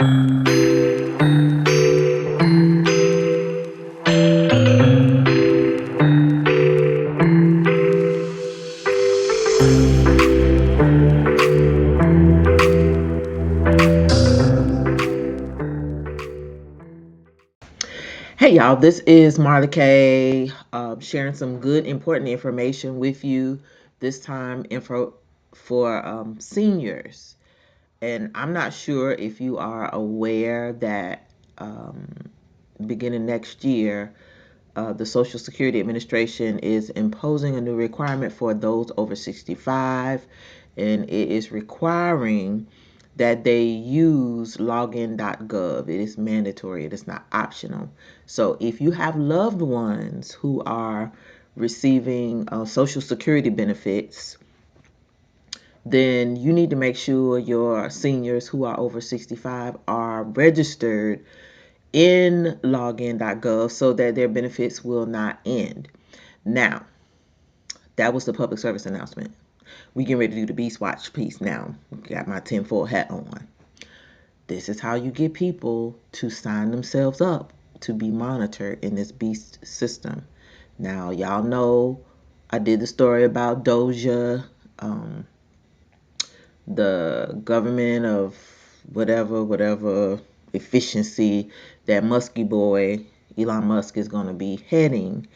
Hey y'all, this is Marla Kay, sharing some good, important information with you. This time, info for seniors. And I'm not sure if you are aware that beginning next year, the Social Security Administration is imposing a new requirement for those over 65, and it is requiring that they use login.gov. It is mandatory, it is not optional. So if you have loved ones who are receiving Social Security benefits, then you need to make sure your seniors who are over 65 are registered in login.gov so that their benefits will not end. Now, that was the public service announcement. We getting ready to do the Beast Watch piece now. Got my tinfoil hat on. This is how you get people to sign themselves up to be monitored in this Beast system. Now, y'all know I did the story about Doja, the government of whatever efficiency that Muskie boy, Elon Musk, is going to be heading,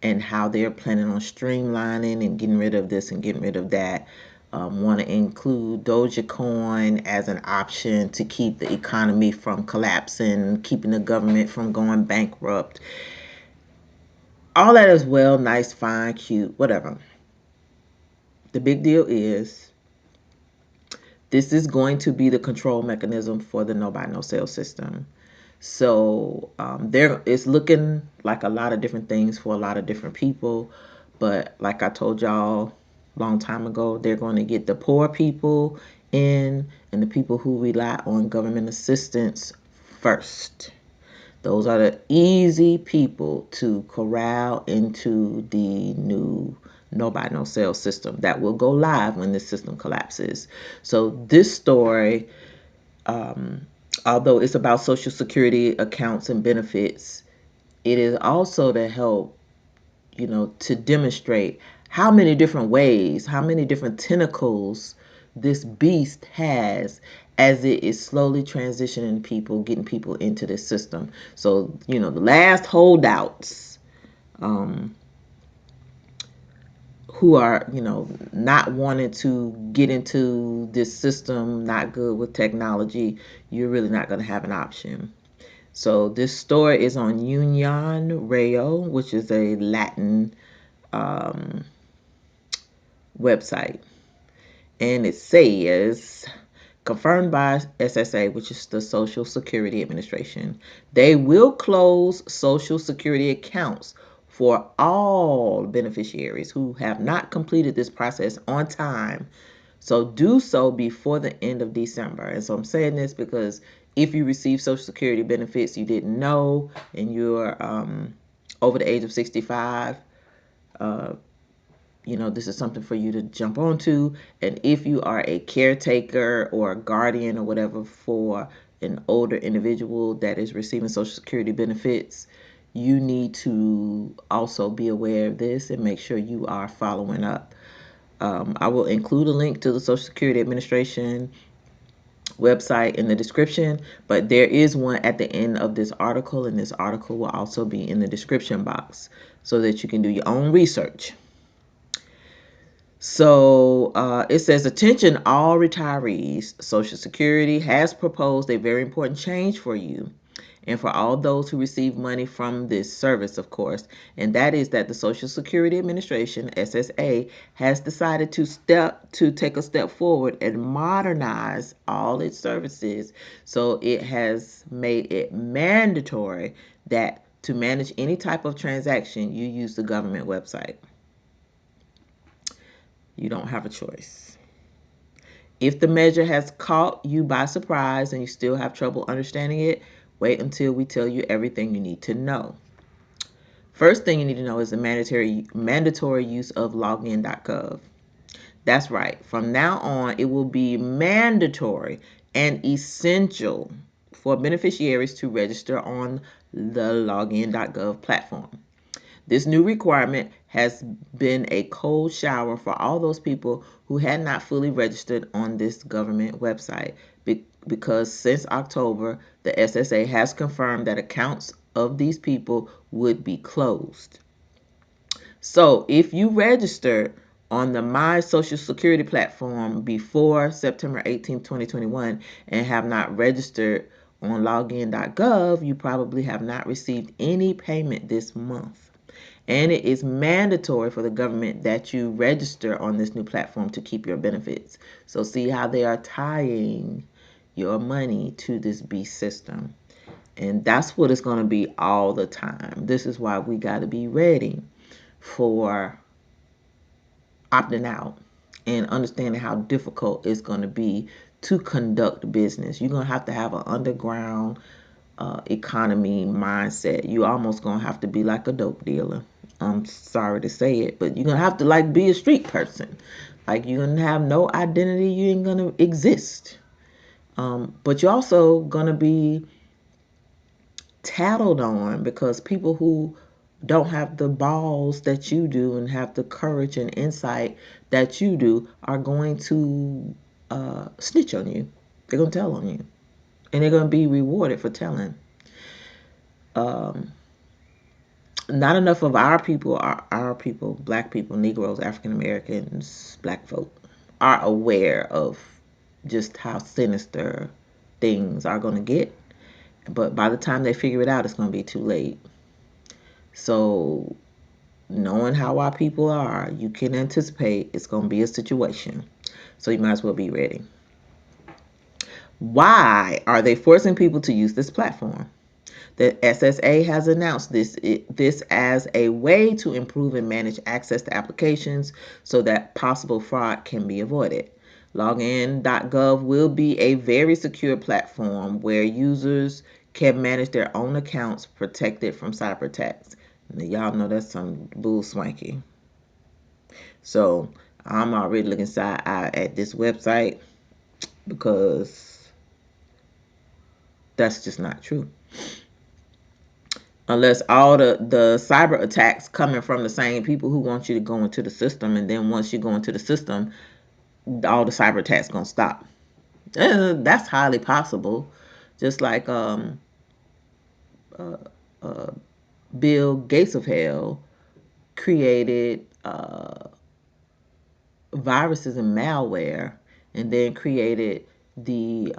and how they're planning on streamlining and getting rid of this and getting rid of that. Want to include Dogecoin as an option to keep the economy from collapsing, keeping the government from going bankrupt. All that is well, nice, fine, cute, whatever. The big deal is this is going to be the control mechanism for the no buy no sale system. So there it's looking like a lot of different things for a lot of different people. But like I told y'all a long time ago, they're going to get the poor people in and the people who rely on government assistance first. Those are the easy people to corral into the new no buy no sale system that will go live when this system collapses. So this story, although it's about Social Security accounts and benefits, it is also to help, to demonstrate how many different ways, how many different tentacles this beast has as it is slowly transitioning people, getting people into this system. So, the last holdouts, who are, not wanting to get into this system, not good with technology, you're really not going to have an option. So this story is on Union Rayo, which is a Latin website. And it says, confirmed by SSA, which is the Social Security Administration, they will close Social Security accounts for all beneficiaries who have not completed this process on time. So do so before the end of December. And so I'm saying this because if you receive Social Security benefits you didn't know, and you're over the age of 65, this is something for you to jump onto. And if you are a caretaker or a guardian or whatever for an older individual that is receiving Social Security benefits, you need to also be aware of this and make sure you are following up. I will include a link to the Social Security Administration website in the description, but there is one at the end of this article, and this article will also be in the description box so that you can do your own research. So it says, attention all retirees, Social Security has proposed a very important change for you and for all those who receive money from this service, of course, and that is that the Social Security Administration, SSA, has decided to take a step forward and modernize all its services. So it has made it mandatory that to manage any type of transaction, you use the government website. You don't have a choice. If the measure has caught you by surprise and you still have trouble understanding it, wait until we tell you everything you need to know. First thing you need to know is the mandatory use of login.gov. That's right. From now on, it will be mandatory and essential for beneficiaries to register on the login.gov platform. This new requirement has been a cold shower for all those people who had not fully registered on this government website because since October, the SSA has confirmed that accounts of these people would be closed. So if you registered on the My Social Security platform before September 18, 2021 and have not registered on login.gov, you probably have not received any payment this month. And it is mandatory for the government that you register on this new platform to keep your benefits. So see how they are tying your money to this beast system. And that's what it's going to be all the time. This is why we got to be ready for opting out and understanding how difficult it's going to be to conduct business. You're going to have an underground economy mindset. You almost going to have to be like a dope dealer. I'm sorry to say it, but you're going to have to like be a street person. Like you're going to have no identity. You ain't going to exist. But you're also going to be tattled on because people who don't have the balls that you do and have the courage and insight that you do are going to snitch on you. They're going to tell on you. And they're going to be rewarded for telling. Not enough of our people, black people, Negroes, African Americans, black folk, are aware of just how sinister things are going to get. But by the time they figure it out, it's going to be too late. So knowing how our people are, you can anticipate it's going to be a situation. So you might as well be ready. Why are they forcing people to use this platform? The SSA has announced this as a way to improve and manage access to applications so that possible fraud can be avoided. Login.gov will be a very secure platform where users can manage their own accounts protected from cyber attacks. Y'all know that's some bull swanky. So I'm already looking side eye at this website because that's just not true. Unless all the cyber attacks coming from the same people who want you to go into the system, and then once you go into the system, all the cyber attacks gonna stop. That's highly possible. Just like Bill Gates of hell created viruses and malware, and then created the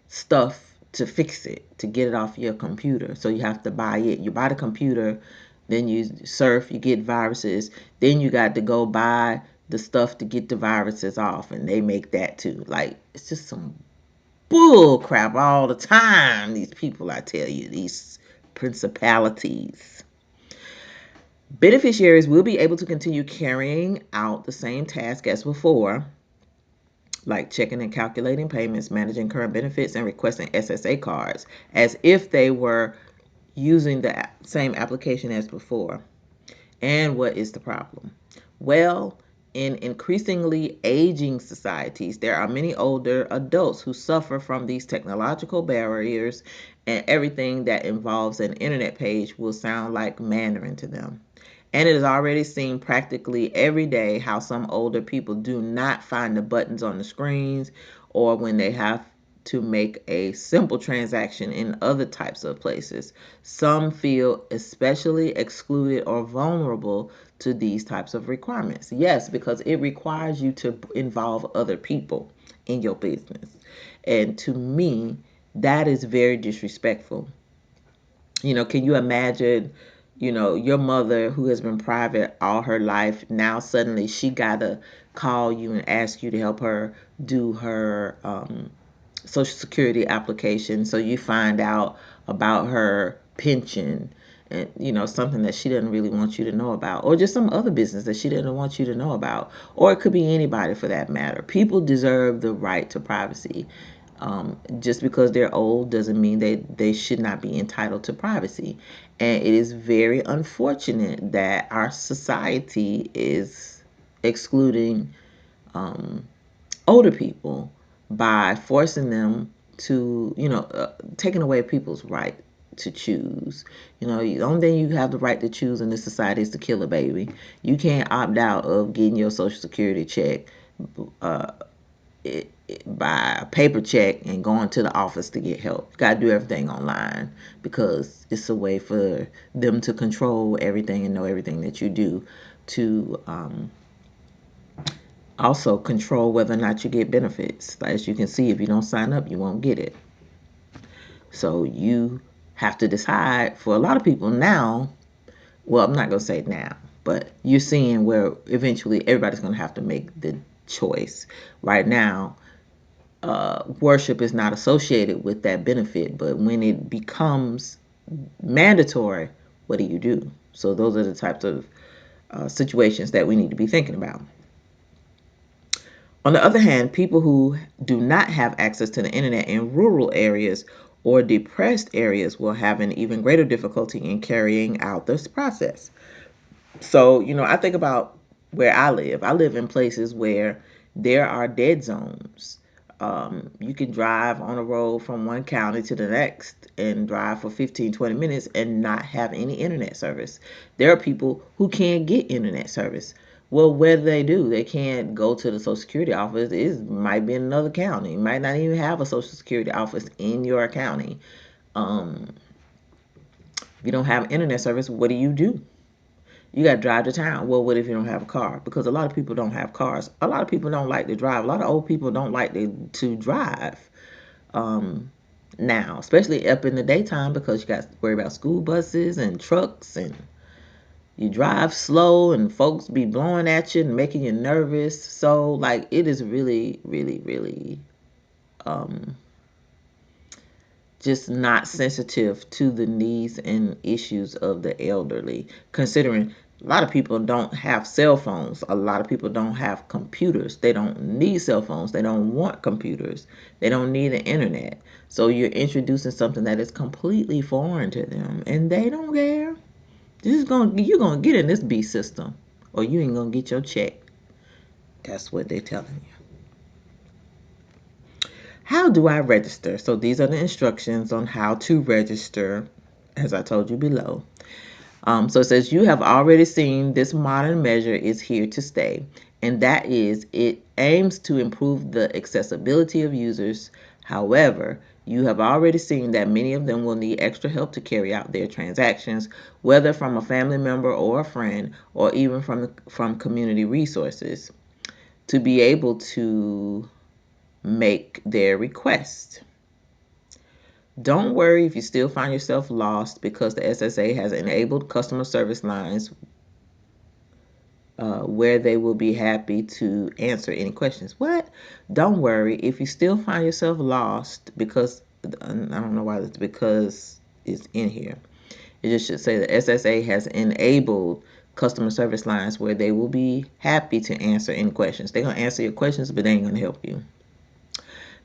stuff to fix it, to get it off your computer. So you have to buy it. You buy the computer, then you surf, you get viruses, then you got to go buy the stuff to get the viruses off, and they make that too. Like, it's just some bull crap all the time. These people, I tell you, these principalities. Beneficiaries will be able to continue carrying out the same task as before, like checking and calculating payments, managing current benefits, and requesting SSA cards, as if they were using the same application as before. And what is the problem? Well, in increasingly aging societies, there are many older adults who suffer from these technological barriers, and everything that involves an internet page will sound like Mandarin to them. And it is already seen practically every day how some older people do not find the buttons on the screens, or when they have to make a simple transaction in other types of places. Some feel especially excluded or vulnerable to these types of requirements. Yes, because it requires you to involve other people in your business. And to me, that is very disrespectful. Can you imagine, your mother who has been private all her life, now suddenly she got to call you and ask you to help her do her Social Security application, so you find out about her pension and something that she doesn't really want you to know about, or just some other business that she doesn't want you to know about, or it could be anybody for that matter. People deserve the right to privacy. Just because they're old doesn't mean they should not be entitled to privacy. And it is very unfortunate that our society is excluding older people by forcing them to, taking away people's right to choose. The only thing you have the right to choose in this society is to kill a baby. You can't opt out of getting your Social Security check uh, by a paper check and going to the office to get help. You got to do everything online because it's a way for them to control everything and know everything that you do, to also control whether or not you get benefits. As you can see, if you don't sign up, you won't get it. So you have to decide. For a lot of people now, well, I'm not going to say now, but you're seeing where eventually everybody's going to have to make the choice. Right now, worship is not associated with that benefit, but when it becomes mandatory, what do you do? So those are the types of situations that we need to be thinking about. On the other hand, people who do not have access to the internet in rural areas or depressed areas will have an even greater difficulty in carrying out this process. So, I think about where I live. I live in places where there are dead zones. You can drive on a road from one county to the next and drive for 15, 20 minutes and not have any internet service. There are people who can't get internet service. Well, where do they do? They can't go to the Social Security office. It might be in another county. You might not even have a Social Security office in your county. If you don't have internet service, what do? You got to drive to town. Well, what if you don't have a car? Because a lot of people don't have cars. A lot of people don't like to drive. A lot of old people don't like to drive now, especially up in the daytime, because you got to worry about school buses and trucks, and you drive slow and folks be blowing at you and making you nervous. So, like, it is really, really, really um, just not sensitive to the needs and issues of the elderly, considering a lot of people don't have cell phones. A lot of people don't have computers. They don't need cell phones. They don't want computers. They don't need the internet. So you're introducing something that is completely foreign to them, and they don't care. You're gonna get in this B system, or you ain't gonna get your check. That's what they're telling you. How do I register? So these are the instructions on how to register, as I told you below. So it says, you have already seen this modern measure is here to stay, and that is, it aims to improve the accessibility of users. However, you have already seen that many of them will need extra help to carry out their transactions, whether from a family member or a friend, or even from community resources, to be able to make their request. Don't worry if you still find yourself lost, because the SSA has enabled customer service lines where they will be happy to answer any questions. What? Don't worry if you still find yourself lost, because I don't know why it's because it's in here. It just should say the SSA has enabled customer service lines where they will be happy to answer any questions. They're going to answer your questions, but they ain't going to help you.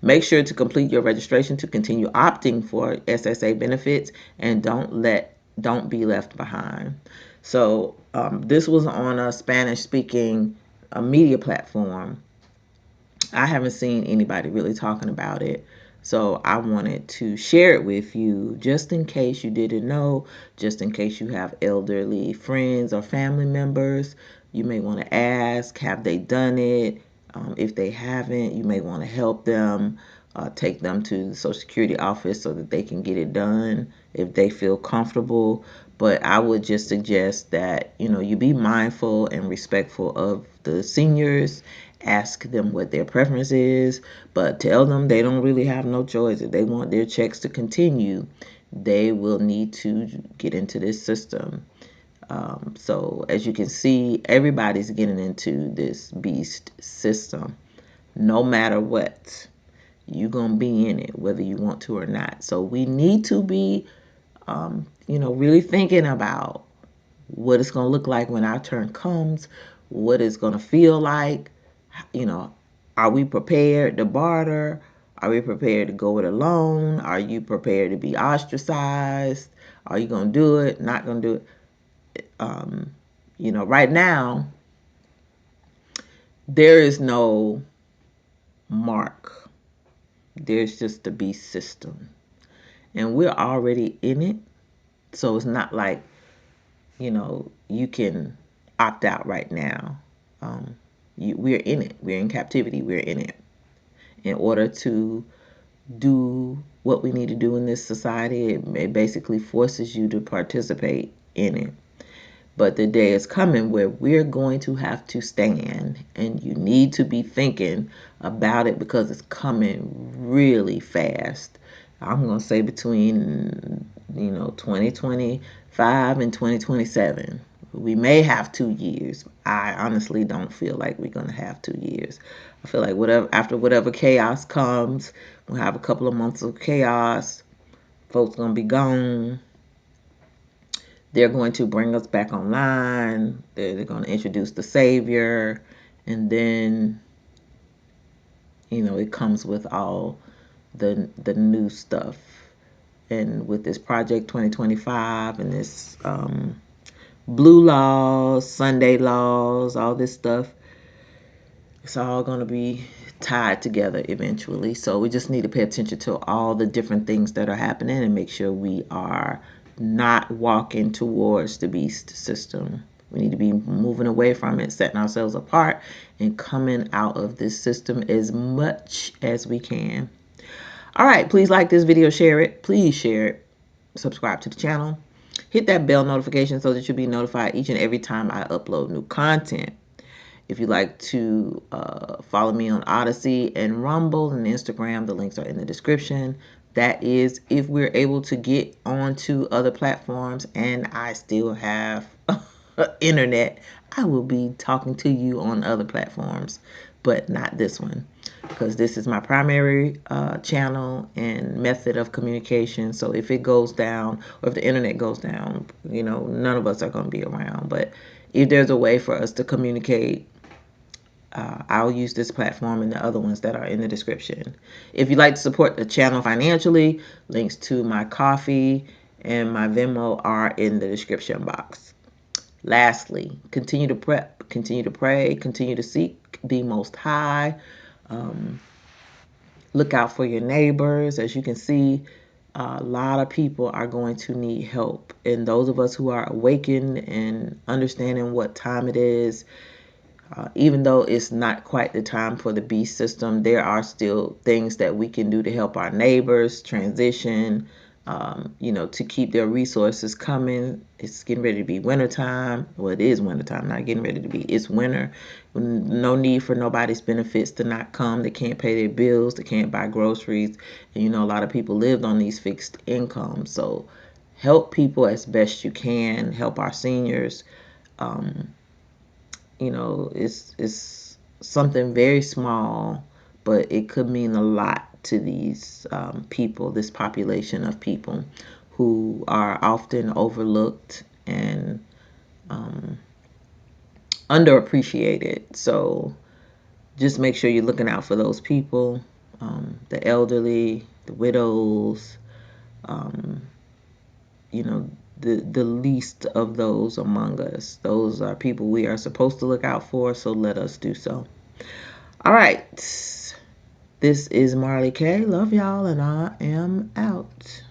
Make sure to complete your registration to continue opting for SSA benefits, and don't be left behind. So this was on a Spanish-speaking media platform. I haven't seen anybody really talking about it. So I wanted to share it with you just in case you didn't know, just in case you have elderly friends or family members. You may want to ask, have they done it? If they haven't, you may want to help them, take them to the Social Security office so that they can get it done if they feel comfortable. But I would just suggest that, you be mindful and respectful of the seniors. Ask them what their preference is, but tell them they don't really have no choice. If they want their checks to continue, they will need to get into this system. So as you can see, everybody's getting into this beast system. No matter what, you're going to be in it, whether you want to or not. So we need to be, really thinking about what it's going to look like when our turn comes, what it's going to feel like. you know, are we prepared to barter? Are we prepared to go it alone? Are you prepared to be ostracized? Are you going to do it? Not going to do it? Right now, there is no mark. There's just the beast system. And we're already in it. So it's not like, you can opt out right now. We're in it. We're in captivity. We're in it. In order to do what we need to do in this society, it basically forces you to participate in it. But the day is coming where we're going to have to stand, and you need to be thinking about it because it's coming really fast. I'm going to say between, 2025 and 2027. We may have 2 years. I honestly don't feel like we're going to have 2 years. I feel like whatever chaos comes, we'll have a couple of months of chaos. Folks going to be gone. They're going to bring us back online. They're going to introduce the Savior. And then, it comes with all the new stuff. And with this Project 2025 and this blue laws, Sunday laws, all this stuff, it's all going to be tied together eventually. So we just need to pay attention to all the different things that are happening and make sure we are not walking towards the beast system. We need to be moving away from it, setting ourselves apart, and coming out of this system as much as we can. All right, please like this video, share it. Please share it. Subscribe to the channel. Hit that bell notification so that you'll be notified each and every time I upload new content. If you'd like to follow me on Odyssey and Rumble and Instagram, the links are in the description. That is if we're able to get onto other platforms and I still have internet. I will be talking to you on other platforms, but not this one, because this is my primary channel and method of communication. So if it goes down, or if the internet goes down, none of us are going to be around. But if there's a way for us to communicate, I'll use this platform and the other ones that are in the description. If you'd like to support the channel financially, links to my coffee and my Venmo are in the description box. Lastly, continue to prep, continue to pray, continue to seek the Most High. Look out for your neighbors. As you can see, a lot of people are going to need help. And those of us who are awakened and understanding what time it is, even though it's not quite the time for the beast system, there are still things that we can do to help our neighbors transition, to keep their resources coming. It's getting ready to be wintertime. Well, it is wintertime, not getting ready to be. It's winter. No need for nobody's benefits to not come. They can't pay their bills. They can't buy groceries. And, a lot of people lived on these fixed incomes. So help people as best you can. Help our seniors. It's something very small, but it could mean a lot to these people, this population of people who are often overlooked and underappreciated. So just make sure you're looking out for those people, the elderly, the widows, um, the least of those among us. Those are people we are supposed to look out for, so let us do so. All right. This is Marley K. Love y'all, and I am out.